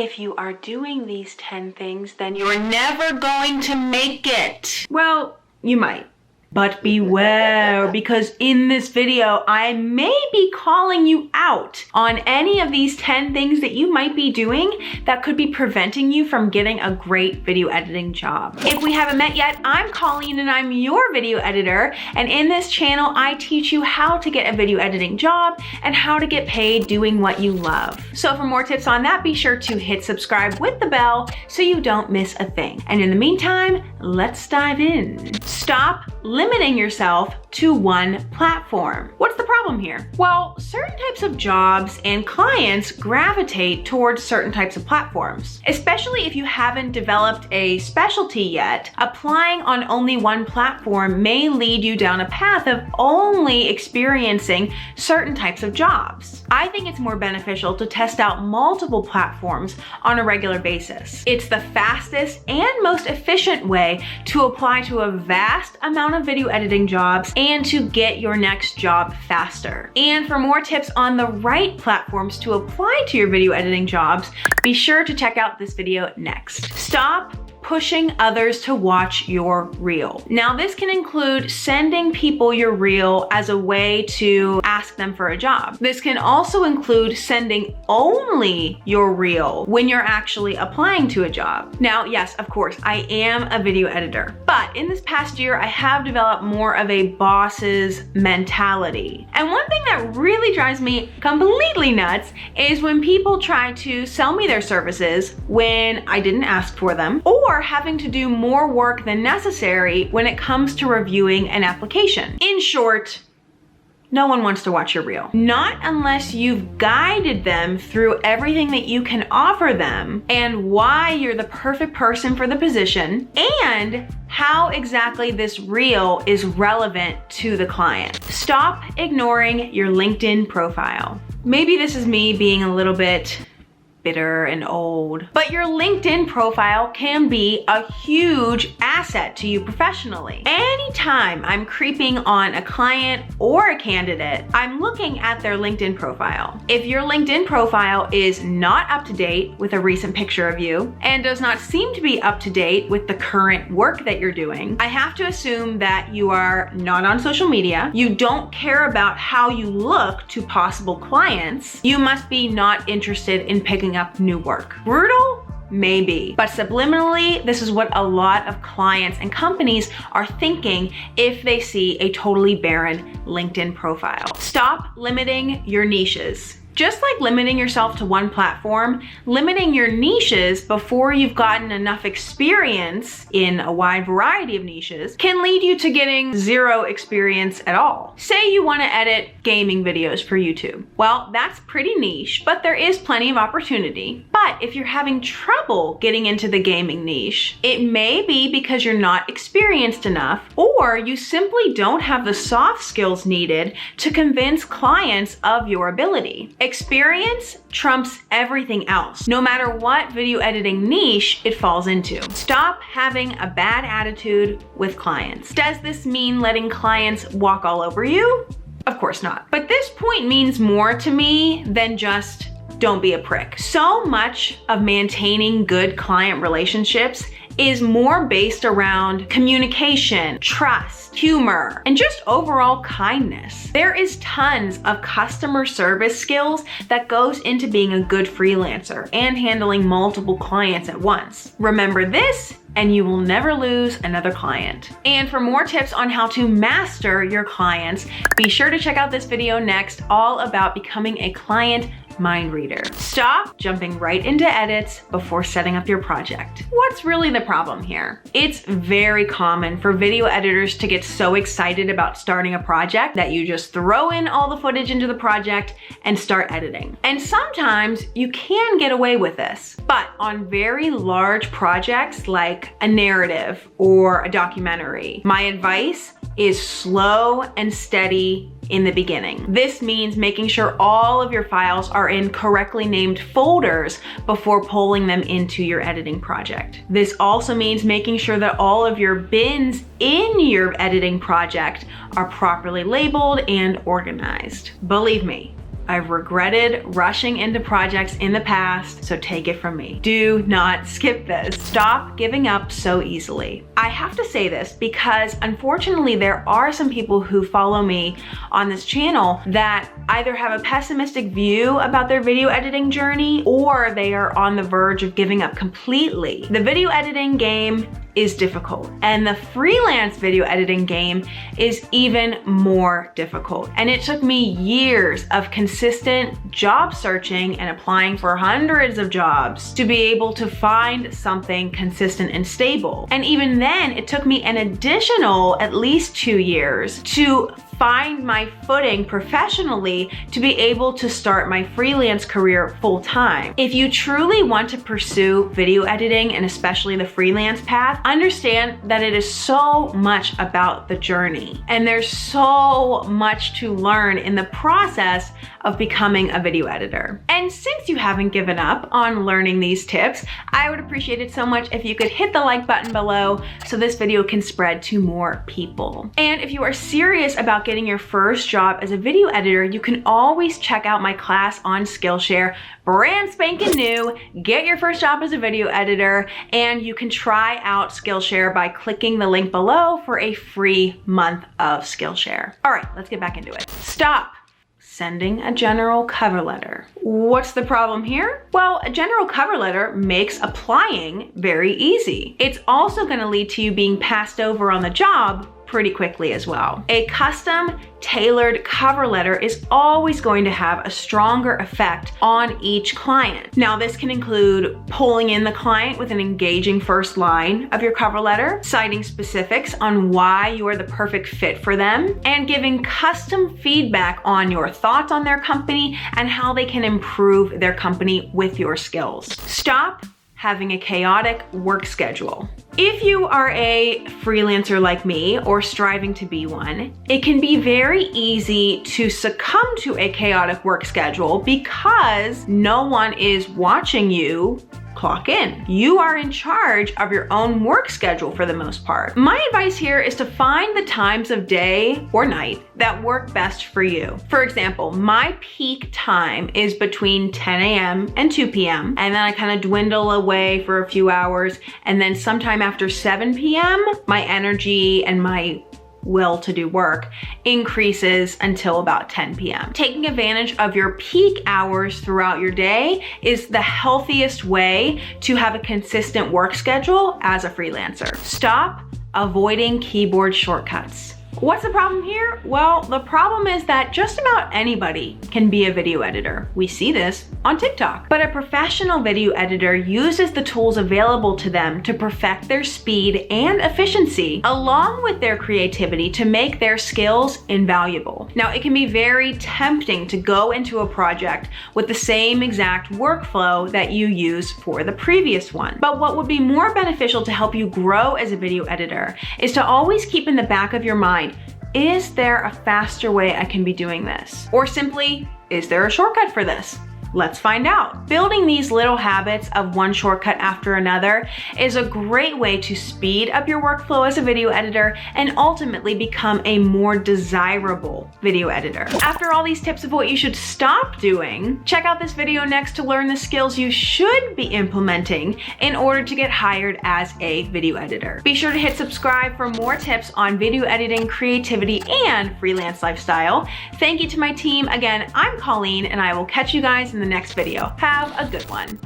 If you are doing these 10 things, then you're never going to make it. Well, you might. But beware, because in this video, I may be calling you out on any of these 10 things that you might be doing that could be preventing you from getting a great video editing job. If we haven't met yet, I'm Colleen and I'm your video editor. And in this channel, I teach you how to get a video editing job and how to get paid doing what you love. So for more tips on that, be sure to hit subscribe with the bell so you don't miss a thing. And in the meantime, let's dive in. Stop limiting yourself to one platform. What's the problem here? Well, certain types of jobs and clients gravitate towards certain types of platforms. Especially if you haven't developed a specialty yet, applying on only one platform may lead you down a path of only experiencing certain types of jobs. I think it's more beneficial to test out multiple platforms on a regular basis. It's the fastest and most efficient way to apply to a vast amount of video editing jobs and to get your next job faster. And for more tips on the right platforms to apply to your video editing jobs, be sure to check out this video next. Stop pushing others to watch your reel. Now, this can include sending people your reel as a way to ask them for a job. This can also include sending only your reel when you're actually applying to a job. Now, yes, of course, I am a video editor, but in this past year, I have developed more of a boss's mentality. And one thing that really drives me completely nuts is when people try to sell me their services when I didn't ask for them, or having to do more work than necessary when it comes to reviewing an application. In short, no one wants to watch your reel. Not unless you've guided them through everything that you can offer them and why you're the perfect person for the position and how exactly this reel is relevant to the client. Stop ignoring your LinkedIn profile. Maybe this is me being a little bit bitter and old, but your LinkedIn profile can be a huge asset to you professionally. Anytime I'm creeping on a client or a candidate, I'm looking at their LinkedIn profile. If your LinkedIn profile is not up to date with a recent picture of you and does not seem to be up to date with the current work that you're doing, I have to assume that you are not on social media, you don't care about how you look to possible clients, you must be not interested in picking up new work. Brutal? Maybe. But subliminally, this is what a lot of clients and companies are thinking if they see a totally barren LinkedIn profile. Stop limiting your niches. Just like limiting yourself to one platform, limiting your niches before you've gotten enough experience in a wide variety of niches can lead you to getting zero experience at all. Say you want to edit gaming videos for YouTube. Well, that's pretty niche, but there is plenty of opportunity. But if you're having trouble getting into the gaming niche, it may be because you're not experienced enough, or you simply don't have the soft skills needed to convince clients of your ability. Experience trumps everything else, no matter what video editing niche it falls into. Stop having a bad attitude with clients. Does this mean letting clients walk all over you? Of course not. But this point means more to me than just don't be a prick. So much of maintaining good client relationships is more based around communication, trust, humor, and just overall kindness. There is tons of customer service skills that goes into being a good freelancer and handling multiple clients at once. Remember this, and you will never lose another client. And for more tips on how to master your clients, be sure to check out this video next, all about becoming a client mind reader. Stop jumping right into edits before setting up your project. What's really the problem here? It's very common for video editors to get so excited about starting a project that you just throw in all the footage into the project and start editing. And sometimes you can get away with this, but on very large projects like a narrative or a documentary, my advice is slow and steady in the beginning. This means making sure all of your files are in correctly named folders before pulling them into your editing project. This also means making sure that all of your bins in your editing project are properly labeled and organized. Believe me, I've regretted rushing into projects in the past, so take it from me. Do not skip this. Stop giving up so easily. I have to say this because unfortunately there are some people who follow me on this channel that either have a pessimistic view about their video editing journey or they are on the verge of giving up completely. The video editing game is difficult, and the freelance video editing game is even more difficult. And it took me years of consistent job searching and applying for hundreds of jobs to be able to find something consistent and stable. And even then, it took me an additional at least 2 years to find my footing professionally to be able to start my freelance career full time. If you truly want to pursue video editing and especially the freelance path, understand that it is so much about the journey. And there's so much to learn in the process of becoming a video editor. And since you haven't given up on learning these tips, I would appreciate it so much if you could hit the like button below so this video can spread to more people. And if you are serious about getting your first job as a video editor, you can always check out my class on Skillshare, brand spanking new. Get your first job as a video editor, and you can try out Skillshare by clicking the link below for a free month of Skillshare. All right, let's get back into it. Stop sending a general cover letter. What's the problem here? Well, a general cover letter makes applying very easy. It's also going to lead to you being passed over on the job pretty quickly as well. A custom tailored cover letter is always going to have a stronger effect on each client. Now, this can include pulling in the client with an engaging first line of your cover letter, citing specifics on why you are the perfect fit for them, and giving custom feedback on your thoughts on their company and how they can improve their company with your skills. Stop having a chaotic work schedule. If you are a freelancer like me or striving to be one, it can be very easy to succumb to a chaotic work schedule because no one is watching you clock in. You are in charge of your own work schedule for the most part. My advice here is to find the times of day or night that work best for you. For example, my peak time is between 10 a.m. and 2 p.m. and then I kind of dwindle away for a few hours, and then sometime after 7 p.m. my energy and my will to do work increases until about 10 p.m. Taking advantage of your peak hours throughout your day is the healthiest way to have a consistent work schedule as a freelancer. Stop avoiding keyboard shortcuts. What's the problem here? Well, the problem is that just about anybody can be a video editor. We see this on TikTok. But a professional video editor uses the tools available to them to perfect their speed and efficiency, along with their creativity to make their skills invaluable. Now, it can be very tempting to go into a project with the same exact workflow that you use for the previous one. But what would be more beneficial to help you grow as a video editor is to always keep in the back of your mind, is there a faster way I can be doing this? Or simply, is there a shortcut for this? Let's find out. Building these little habits of one shortcut after another is a great way to speed up your workflow as a video editor and ultimately become a more desirable video editor. After all these tips of what you should stop doing, check out this video next to learn the skills you should be implementing in order to get hired as a video editor. Be sure to hit subscribe for more tips on video editing, creativity, and freelance lifestyle. Thank you to my team. Again, I'm Colleen, and I will catch you guys in the next video. Have a good one.